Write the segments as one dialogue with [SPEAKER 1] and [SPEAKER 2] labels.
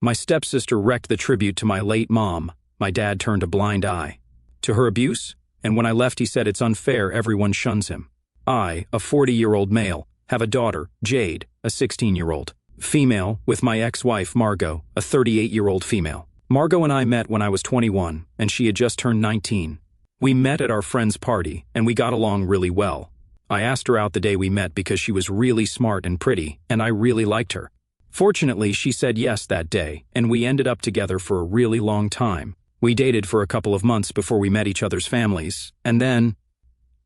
[SPEAKER 1] My stepsister wrecked the tribute to my late mom. My dad turned a blind eye to her abuse, and when I left he said it's unfair everyone shuns him. I, a 40-year-old male, have a daughter, Jade, a 16-year-old female, with my ex-wife, Margot, a 38-year-old female. Margot and I met when I was 21, and she had just turned 19. We met at our friend's party, and we got along really well. I asked her out the day we met because she was really smart and pretty, and I really liked her. Fortunately, she said yes that day, and we ended up together for a really long time. We dated for a couple of months before we met each other's families, and then,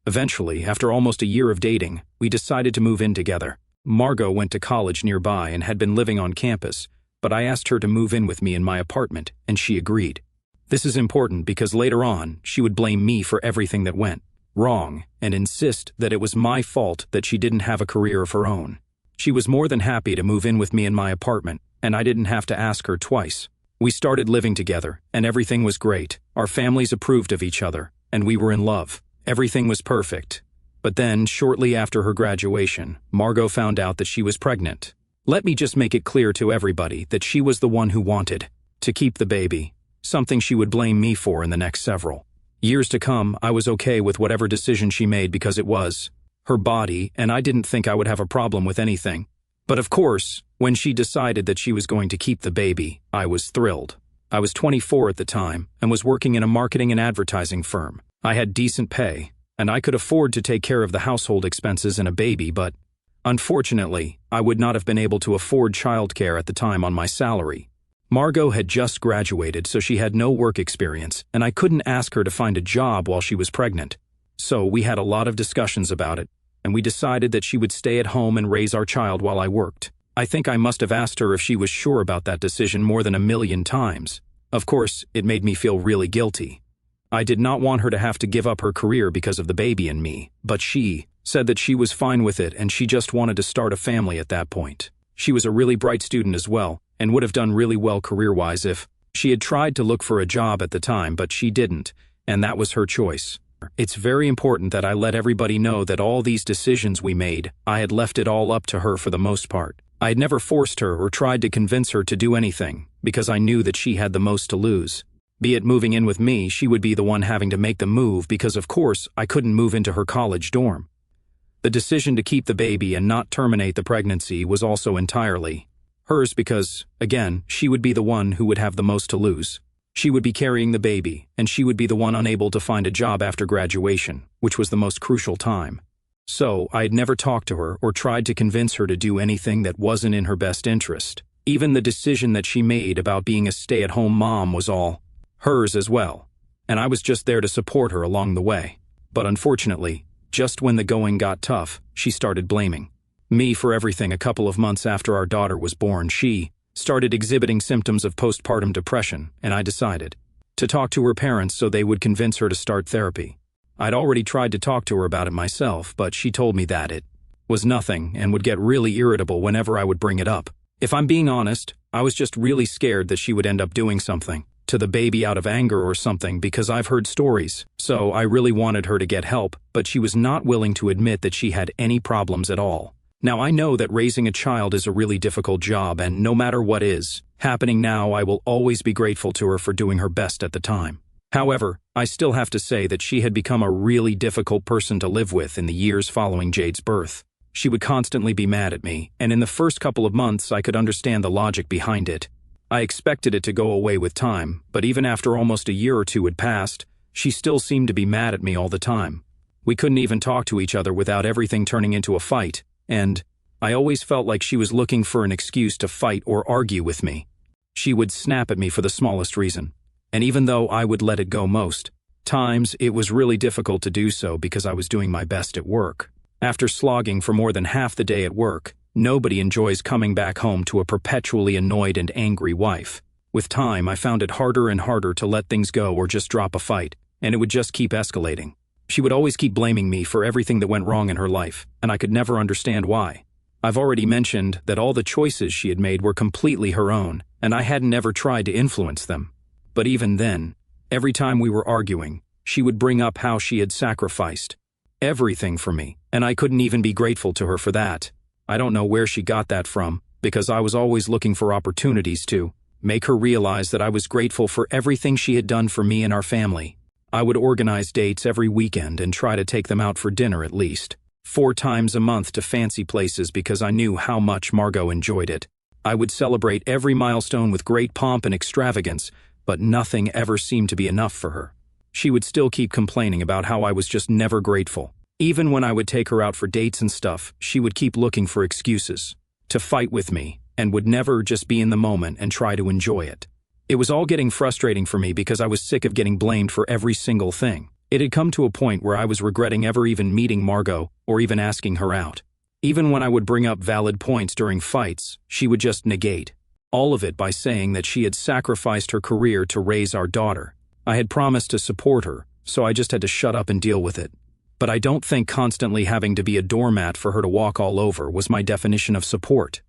[SPEAKER 1] eventually, after almost a year of dating, we decided to move in together. Margot went to college nearby and had been living on campus, but I asked her to move in with me in my apartment, and she agreed. This is important because later on, she would blame me for everything that went wrong and insist that it was my fault that she didn't have a career of her own. She was more than happy to move in with me in my apartment, and I didn't have to ask her twice. We started living together, and everything was great. Our families approved of each other, and we were in love. Everything was perfect. But then, shortly after her graduation, Margot found out that she was pregnant. Let me just make it clear to everybody that she was the one who wanted to keep the baby, something she would blame me for in the next several years to come. I was okay with whatever decision she made because it was her body, and I didn't think I would have a problem with anything. But of course, when she decided that she was going to keep the baby, I was thrilled. I was 24 at the time and was working in a marketing and advertising firm. I had decent pay, and I could afford to take care of the household expenses and a baby, but unfortunately, I would not have been able to afford childcare at the time on my salary. Margot had just graduated, so she had no work experience, and I couldn't ask her to find a job while she was pregnant. So we had a lot of discussions about it, and we decided that she would stay at home and raise our child while I worked. I think I must have asked her if she was sure about that decision more than 1,000,000 times. Of course, it made me feel really guilty. I did not want her to have to give up her career because of the baby and me, but she said that she was fine with it and she just wanted to start a family at that point. She was a really bright student as well, and would have done really well career-wise if she had tried to look for a job at the time, but she didn't, and that was her choice. It's very important that I let everybody know that all these decisions we made, I had left it all up to her for the most part. I had never forced her or tried to convince her to do anything, because I knew that she had the most to lose. Be it moving in with me, she would be the one having to make the move because, of course, I couldn't move into her college dorm. The decision to keep the baby and not terminate the pregnancy was also entirely hers because, again, she would be the one who would have the most to lose. She would be carrying the baby, and she would be the one unable to find a job after graduation, which was the most crucial time. So, I had never talked to her or tried to convince her to do anything that wasn't in her best interest. Even the decision that she made about being a stay-at-home mom was all hers as well, and I was just there to support her along the way. But unfortunately, just when the going got tough, she started blaming me for everything. A couple of months after our daughter was born, she started exhibiting symptoms of postpartum depression, and I decided to talk to her parents so they would convince her to start therapy. I'd already tried to talk to her about it myself, but she told me that it was nothing and would get really irritable whenever I would bring it up. If I'm being honest, I was just really scared that she would end up doing something to the baby out of anger or something, because I've heard stories. So I really wanted her to get help, but she was not willing to admit that she had any problems at all. Now, I know that raising a child is a really difficult job, and no matter what is happening now, I will always be grateful to her for doing her best at the time. However, I still have to say that she had become a really difficult person to live with in the years following Jade's birth. She would constantly be mad at me, and in the first couple of months I could understand the logic behind it. I expected it to go away with time, but even after almost a year or two had passed, she still seemed to be mad at me all the time. We couldn't even talk to each other without everything turning into a fight, and I always felt like she was looking for an excuse to fight or argue with me. She would snap at me for the smallest reason, and even though I would let it go most times, it was really difficult to do so because I was doing my best at work. After slogging for more than half the day at work, nobody enjoys coming back home to a perpetually annoyed and angry wife. With time, I found it harder and harder to let things go or just drop a fight, and it would just keep escalating. She would always keep blaming me for everything that went wrong in her life, and I could never understand why. I've already mentioned that all the choices she had made were completely her own, and I hadn't ever tried to influence them. But even then, every time we were arguing, she would bring up how she had sacrificed everything for me, and I couldn't even be grateful to her for that. I don't know where she got that from, because I was always looking for opportunities to make her realize that I was grateful for everything she had done for me and our family. I would organize dates every weekend and try to take them out for dinner at least 4 times a month to fancy places because I knew how much Margot enjoyed it. I would celebrate every milestone with great pomp and extravagance, but nothing ever seemed to be enough for her. She would still keep complaining about how I was just never grateful. Even when I would take her out for dates and stuff, she would keep looking for excuses to fight with me and would never just be in the moment and try to enjoy it. It was all getting frustrating for me because I was sick of getting blamed for every single thing. It had come to a point where I was regretting ever even meeting Margot or even asking her out. Even when I would bring up valid points during fights, she would just negate all of it by saying that she had sacrificed her career to raise our daughter. I had promised to support her, so I just had to shut up and deal with it. But I don't think constantly having to be a doormat for her to walk all over was my definition of support.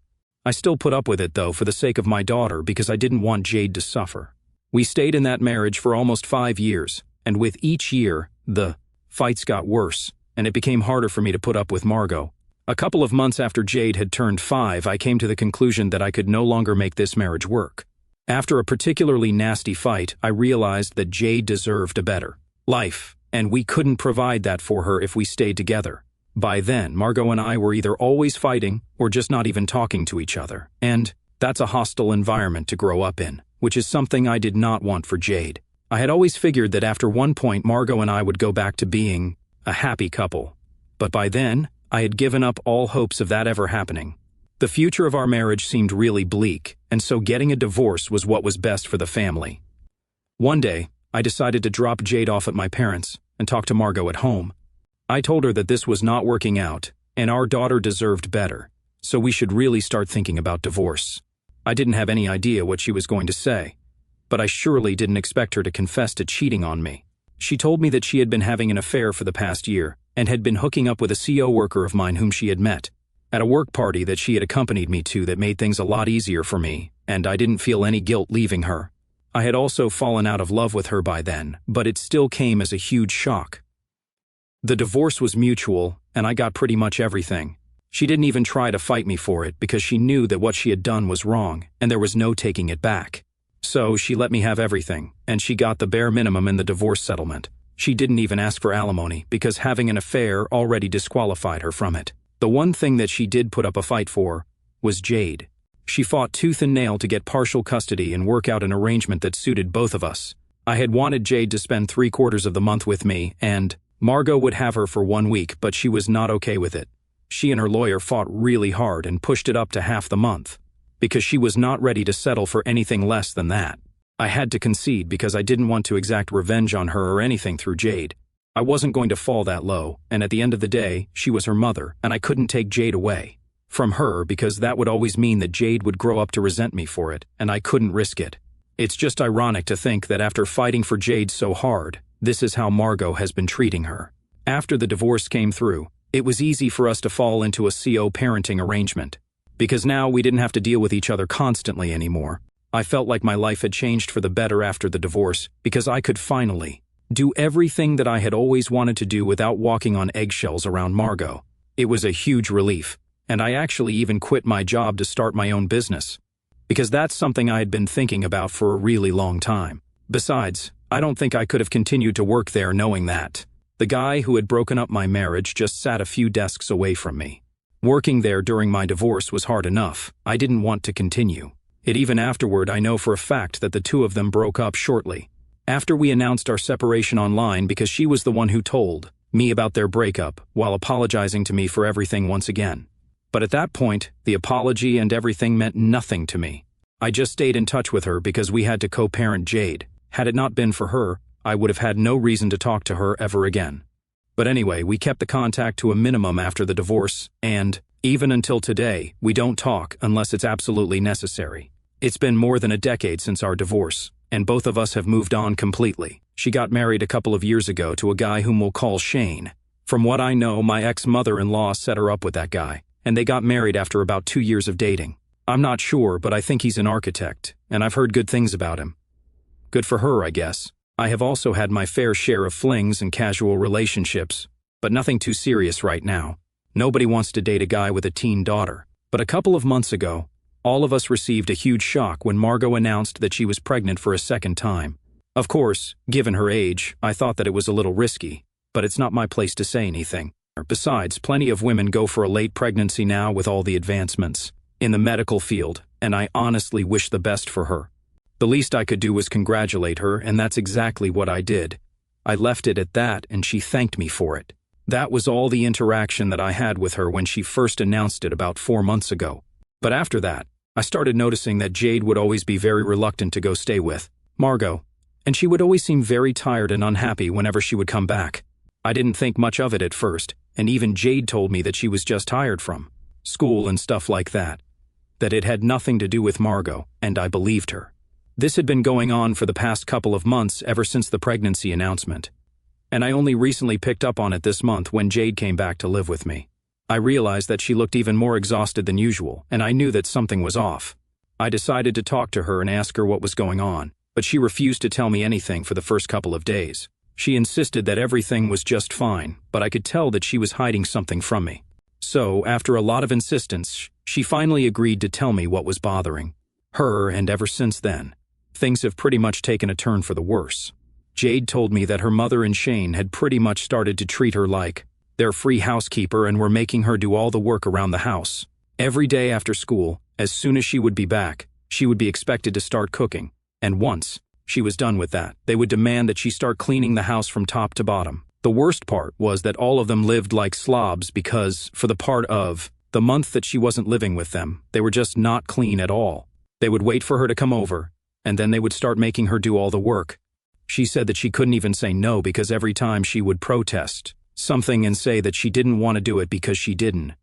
[SPEAKER 1] I still put up with it, though, for the sake of my daughter because I didn't want Jade to suffer. We stayed in that marriage for almost 5 years, and with each year, the fights got worse, and it became harder for me to put up with Margot. A couple of months after Jade had turned 5, I came to the conclusion that I could no longer make this marriage work. After a particularly nasty fight, I realized that Jade deserved a better life, and we couldn't provide that for her if we stayed together. By then, Margot and I were either always fighting or just not even talking to each other, and that's a hostile environment to grow up in, which is something I did not want for Jade. I had always figured that after one point Margot and I would go back to being a happy couple, but by then, I had given up all hopes of that ever happening. The future of our marriage seemed really bleak, and so getting a divorce was what was best for the family. One day, I decided to drop Jade off at my parents' and talk to Margot at home. I told her that this was not working out, and our daughter deserved better, so we should really start thinking about divorce. I didn't have any idea what she was going to say, but I surely didn't expect her to confess to cheating on me. She told me that she had been having an affair for the past year, and had been hooking up with a CO worker of mine whom she had met at a work party that she had accompanied me to that made things a lot easier for me, and I didn't feel any guilt leaving her. I had also fallen out of love with her by then, but it still came as a huge shock. The divorce was mutual, and I got pretty much everything. She didn't even try to fight me for it because she knew that what she had done was wrong, and there was no taking it back. So she let me have everything, and she got the bare minimum in the divorce settlement. She didn't even ask for alimony because having an affair already disqualified her from it. The one thing that she did put up a fight for was Jade. She fought tooth and nail to get partial custody and work out an arrangement that suited both of us. I had wanted Jade to spend 3/4 of the month with me, and Margot would have her for 1 week, but she was not okay with it. She and her lawyer fought really hard and pushed it up to half the month, because she was not ready to settle for anything less than that. I had to concede because I didn't want to exact revenge on her or anything through Jade. I wasn't going to fall that low, and at the end of the day, she was her mother, and I couldn't take Jade away from her because that would always mean that Jade would grow up to resent me for it, and I couldn't risk it. It's just ironic to think that after fighting for Jade so hard, this is how Margot has been treating her. After the divorce came through, it was easy for us to fall into a CO parenting arrangement, because now we didn't have to deal with each other constantly anymore. I felt like my life had changed for the better after the divorce because I could finally do everything that I had always wanted to do without walking on eggshells around Margot. It was a huge relief, and I actually even quit my job to start my own business, because that's something I had been thinking about for a really long time. Besides, I don't think I could have continued to work there knowing that the guy who had broken up my marriage just sat a few desks away from me. Working there during my divorce was hard enough. I didn't want to continue. Even afterward, I know for a fact that the two of them broke up shortly after we announced our separation online because she was the one who told me about their breakup while apologizing to me for everything once again. But at that point, the apology and everything meant nothing to me. I just stayed in touch with her because we had to co-parent Jade. Had it not been for her, I would have had no reason to talk to her ever again. But anyway, we kept the contact to a minimum after the divorce, and even until today, we don't talk unless it's absolutely necessary. It's been more than a decade since our divorce, and both of us have moved on completely. She got married a couple of years ago to a guy whom we'll call Shane. From what I know, my ex-mother-in-law set her up with that guy, and they got married after about 2 years of dating. I'm not sure, but I think he's an architect, and I've heard good things about him. Good for her, I guess. I have also had my fair share of flings and casual relationships, but nothing too serious right now. Nobody wants to date a guy with a teen daughter. But a couple of months ago, All of us received a huge shock when Margot announced that she was pregnant for a second time. Of course, given her age, I thought that it was a little risky, but it's not my place to say anything. Besides, plenty of women go for a late pregnancy now with all the advancements in the medical field, and I honestly wish the best for her. The least I could do was congratulate her, and that's exactly what I did. I left it at that, and she thanked me for it. That was all the interaction that I had with her when she first announced it about 4 months ago. But after that, I started noticing that Jade would always be very reluctant to go stay with Margot, and she would always seem very tired and unhappy whenever she would come back. I didn't think much of it at first, and even Jade told me that she was just tired from school and stuff like that it had nothing to do with Margot, and I believed her. This had been going on for the past couple of months ever since the pregnancy announcement, and I only recently picked up on it this month when Jade came back to live with me. I realized that she looked even more exhausted than usual, and I knew that something was off. I decided to talk to her and ask her what was going on, but she refused to tell me anything for the first couple of days. She insisted that everything was just fine, but I could tell that she was hiding something from me. So, after a lot of insistence, she finally agreed to tell me what was bothering her, and ever since then, things have pretty much taken a turn for the worse. Jade told me that her mother and Shane had pretty much started to treat her like their free housekeeper and were making her do all the work around the house. Every day after school, as soon as she would be back, she would be expected to start cooking, and once she was done with that, they would demand that she start cleaning the house from top to bottom. The worst part was that all of them lived like slobs because, for the part of the month that she wasn't living with them, they were just not clean at all. They would wait for her to come over, and then they would start making her do all the work. She said that she couldn't even say no because every time she would protest something and say that she didn't want to do it because she didn't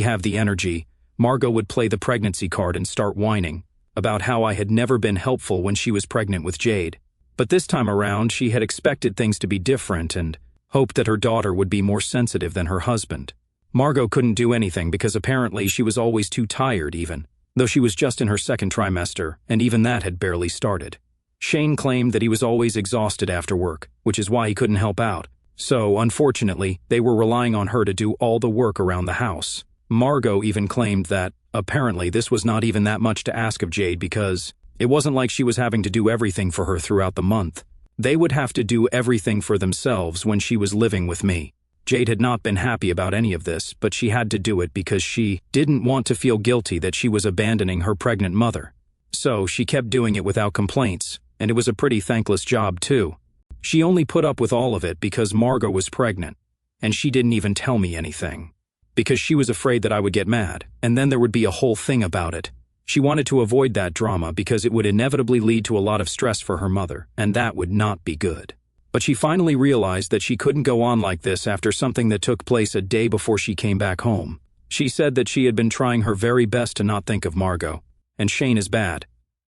[SPEAKER 1] have the energy, Margot would play the pregnancy card and start whining about how I had never been helpful when she was pregnant with Jade. But this time around, she had expected things to be different and hoped that her daughter would be more sensitive than her husband. Margot couldn't do anything because apparently she was always too tired even, though she was just in her second trimester, and even that had barely started. Shane claimed that he was always exhausted after work, which is why he couldn't help out. So, unfortunately, they were relying on her to do all the work around the house. Margot even claimed that, apparently, this was not even that much to ask of Jade because it wasn't like she was having to do everything for her throughout the month. They would have to do everything for themselves when she was living with me. Jade had not been happy about any of this, but she had to do it because she didn't want to feel guilty that she was abandoning her pregnant mother. So she kept doing it without complaints, and it was a pretty thankless job too. She only put up with all of it because Margot was pregnant, and she didn't even tell me anything. Because she was afraid that I would get mad, and then there would be a whole thing about it. She wanted to avoid that drama because it would inevitably lead to a lot of stress for her mother, and that would not be good. But she finally realized that she couldn't go on like this after something that took place a day before she came back home. She said that she had been trying her very best to not think of Margot, and Shane is bad.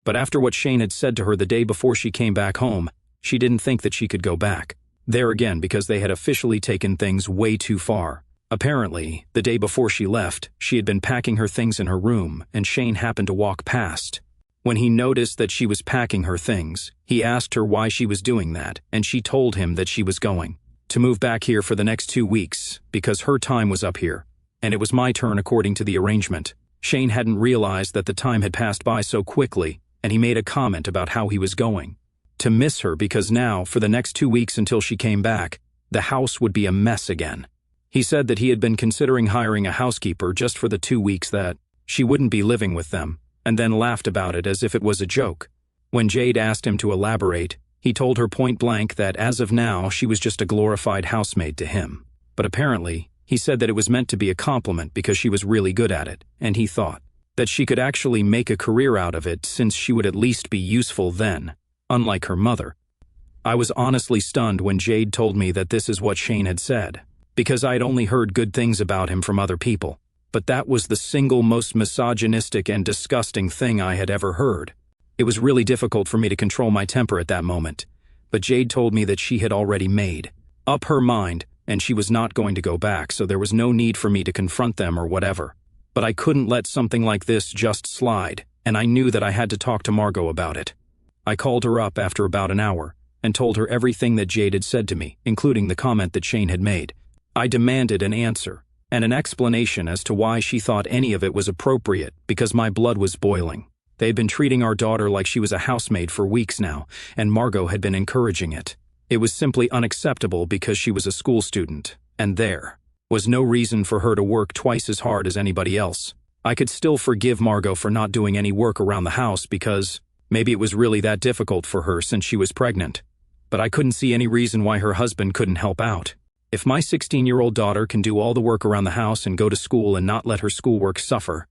[SPEAKER 1] But after what Shane had said to her the day before she came back home, she didn't think that she could go back there again because they had officially taken things way too far. Apparently, the day before she left, she had been packing her things in her room, and Shane happened to walk past. When he noticed that she was packing her things, he asked her why she was doing that, and she told him that she was going to move back here for the next 2 weeks because her time was up here, and it was my turn according to the arrangement. Shane hadn't realized that the time had passed by so quickly, and he made a comment about how he was going to miss her because now, for the next 2 weeks until she came back, the house would be a mess again. He said that he had been considering hiring a housekeeper just for the 2 weeks that she wouldn't be living with them, and then laughed about it as if it was a joke. When Jade asked him to elaborate, he told her point blank that as of now she was just a glorified housemaid to him. But apparently, he said that it was meant to be a compliment because she was really good at it, and he thought that she could actually make a career out of it since she would at least be useful then, unlike her mother. I was honestly stunned when Jade told me that this is what Shane had said, because I'd only heard good things about him from other people. But that was the single most misogynistic and disgusting thing I had ever heard. It was really difficult for me to control my temper at that moment, but Jade told me that she had already made up her mind, and she was not going to go back, so there was no need for me to confront them or whatever. But I couldn't let something like this just slide, and I knew that I had to talk to Margot about it. I called her up after about an hour, and told her everything that Jade had said to me, including the comment that Shane had made. I demanded an answer, and an explanation as to why she thought any of it was appropriate, because my blood was boiling. They had been treating our daughter like she was a housemaid for weeks now, and Margot had been encouraging it. It was simply unacceptable because she was a school student, and there was no reason for her to work twice as hard as anybody else. I could still forgive Margot for not doing any work around the house because maybe it was really that difficult for her since she was pregnant. But I couldn't see any reason why her husband couldn't help out. If my 16-year-old daughter can do all the work around the house and go to school and not let her schoolwork suffer,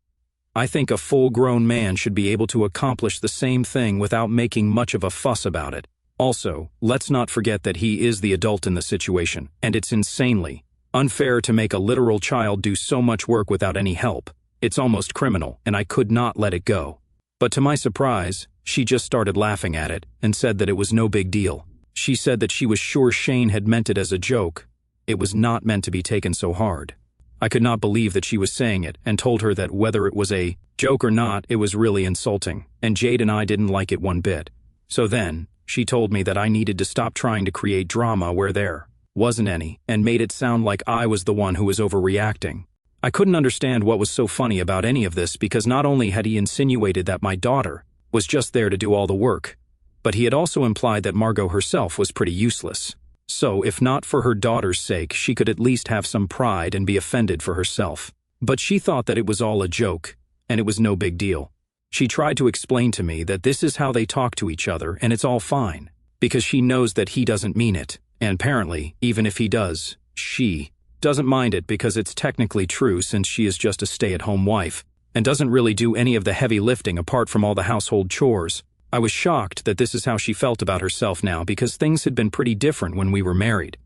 [SPEAKER 1] I think a full-grown man should be able to accomplish the same thing without making much of a fuss about it. Also, let's not forget that he is the adult in the situation, and it's insanely unfair to make a literal child do so much work without any help. It's almost criminal, and I could not let it go. But to my surprise, she just started laughing at it and said that it was no big deal. She said that she was sure Shane had meant it as a joke. It was not meant to be taken so hard. I could not believe that she was saying it and told her that whether it was a joke or not, it was really insulting, and Jade and I didn't like it one bit. So then, she told me that I needed to stop trying to create drama where there wasn't any, and made it sound like I was the one who was overreacting. I couldn't understand what was so funny about any of this because not only had he insinuated that my daughter was just there to do all the work, but he had also implied that Margot herself was pretty useless. So, if not for her daughter's sake, she could at least have some pride and be offended for herself. But she thought that it was all a joke, and it was no big deal. She tried to explain to me that this is how they talk to each other and it's all fine, because she knows that he doesn't mean it, and apparently, even if he does, she doesn't mind it because it's technically true since she is just a stay-at-home wife, and doesn't really do any of the heavy lifting apart from all the household chores. I was shocked that this is how she felt about herself now because things had been pretty different when we were married.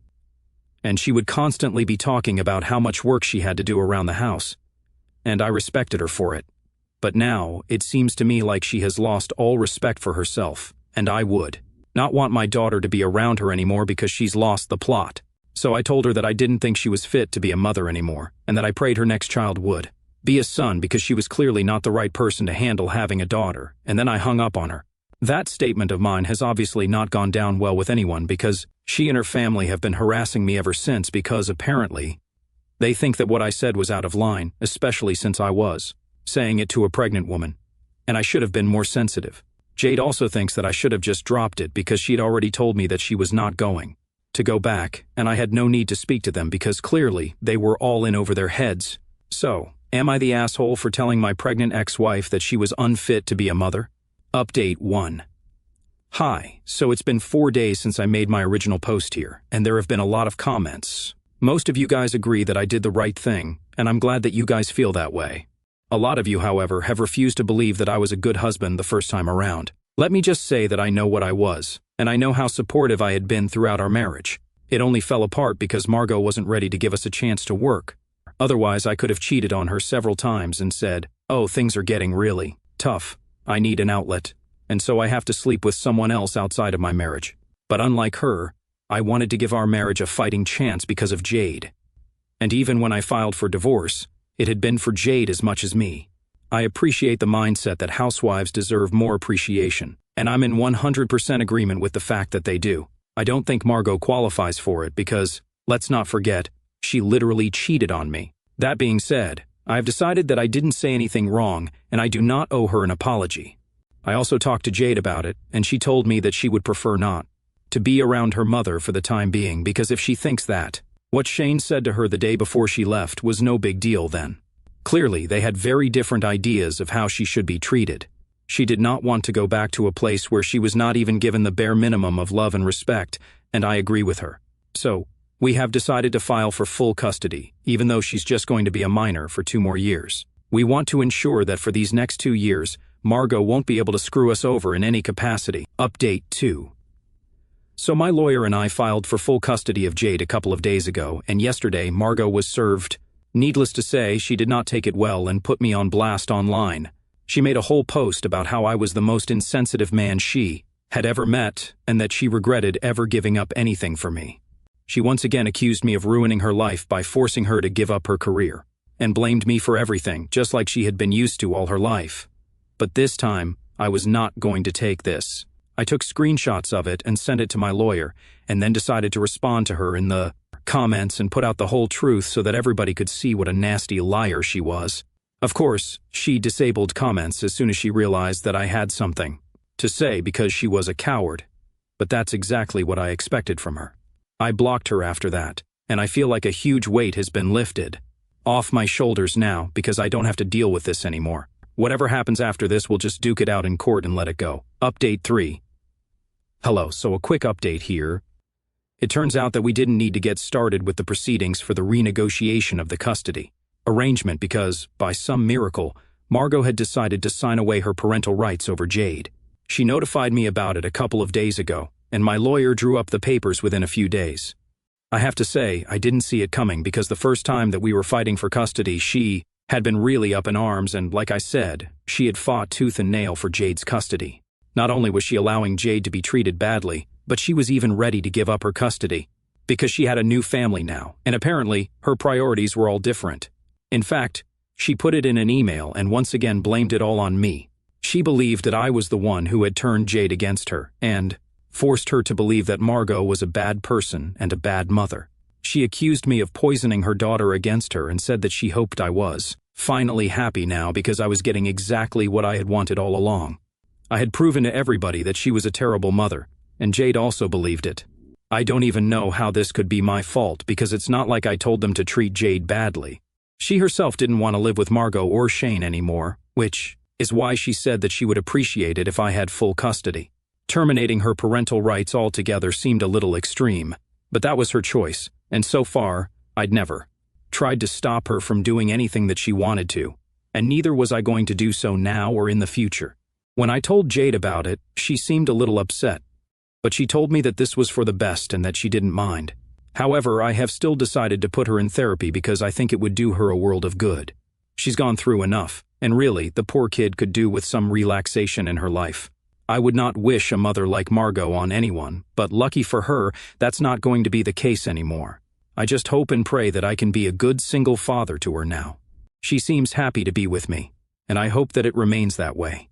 [SPEAKER 1] And she would constantly be talking about how much work she had to do around the house, and I respected her for it. But now, it seems to me like she has lost all respect for herself, and I would not want my daughter to be around her anymore because she's lost the plot. So I told her that I didn't think she was fit to be a mother anymore, and that I prayed her next child would be a son because she was clearly not the right person to handle having a daughter, and then I hung up on her. That statement of mine has obviously not gone down well with anyone because she and her family have been harassing me ever since because apparently they think that what I said was out of line, especially since I was saying it to a pregnant woman, and I should have been more sensitive. Jade also thinks that I should have just dropped it because she'd already told me that she was not going to go back, and I had no need to speak to them because clearly they were all in over their heads. So, am I the asshole for telling my pregnant ex-wife that she was unfit to be a mother? Update 1. Hi, so it's been 4 days since I made my original post here, and there have been a lot of comments. Most of you guys agree that I did the right thing, and I'm glad that you guys feel that way. A lot of you, however, have refused to believe that I was a good husband the first time around. Let me just say that I know what I was, and I know how supportive I had been throughout our marriage. It only fell apart because Margot wasn't ready to give us a chance to work. Otherwise, I could have cheated on her several times and said, "Oh, things are getting really tough. I need an outlet, and so I have to sleep with someone else outside of my marriage." But unlike her, I wanted to give our marriage a fighting chance because of Jade. And even when I filed for divorce, it had been for Jade as much as me. I appreciate the mindset that housewives deserve more appreciation, and I'm in 100% agreement with the fact that they do. I don't think Margot qualifies for it because, let's not forget, she literally cheated on me. That being said, I've decided that I didn't say anything wrong, and I do not owe her an apology. I also talked to Jade about it, and she told me that she would prefer not to be around her mother for the time being because if she thinks that what Shane said to her the day before she left was no big deal then. Clearly, they had very different ideas of how she should be treated. She did not want to go back to a place where she was not even given the bare minimum of love and respect, and I agree with her. So, we have decided to file for full custody, even though she's just going to be a minor for 2 more years. We want to ensure that for these next 2 years, Margot won't be able to screw us over in any capacity. Update 2. So my lawyer and I filed for full custody of Jade a couple of days ago, and yesterday Margot was served. Needless to say, she did not take it well and put me on blast online. She made a whole post about how I was the most insensitive man she had ever met, and that she regretted ever giving up anything for me. She once again accused me of ruining her life by forcing her to give up her career, and blamed me for everything, just like she had been used to all her life. But this time, I was not going to take this. I took screenshots of it and sent it to my lawyer, and then decided to respond to her in the comments and put out the whole truth so that everybody could see what a nasty liar she was. Of course, she disabled comments as soon as she realized that I had something to say because she was a coward. But that's exactly what I expected from her. I blocked her after that, and I feel like a huge weight has been lifted off my shoulders now because I don't have to deal with this anymore. Whatever happens after this, we'll just duke it out in court and let it go. Update 3. Hello, so a quick update here. It turns out that we didn't need to get started with the proceedings for the renegotiation of the custody arrangement because, by some miracle, Margot had decided to sign away her parental rights over Jade. She notified me about it a couple of days ago, and my lawyer drew up the papers within a few days. I have to say, I didn't see it coming because the first time that we were fighting for custody, she had been really up in arms and, like I said, she had fought tooth and nail for Jade's custody. Not only was she allowing Jade to be treated badly, but she was even ready to give up her custody because she had a new family now, and apparently her priorities were all different. In fact, she put it in an email and once again blamed it all on me. She believed that I was the one who had turned Jade against her and forced her to believe that Margot was a bad person and a bad mother. She accused me of poisoning her daughter against her and said that she hoped I was finally happy now because I was getting exactly what I had wanted all along. I had proven to everybody that she was a terrible mother, and Jade also believed it. I don't even know how this could be my fault because it's not like I told them to treat Jade badly. She herself didn't want to live with Margot or Shane anymore, which is why she said that she would appreciate it if I had full custody. Terminating her parental rights altogether seemed a little extreme, but that was her choice, and so far, I'd never tried to stop her from doing anything that she wanted to, and neither was I going to do so now or in the future. When I told Jade about it, she seemed a little upset, but she told me that this was for the best and that she didn't mind. However, I have still decided to put her in therapy because I think it would do her a world of good. She's gone through enough, and really, the poor kid could do with some relaxation in her life. I would not wish a mother like Margot on anyone, but lucky for her, that's not going to be the case anymore. I just hope and pray that I can be a good single father to her now. She seems happy to be with me, and I hope that it remains that way.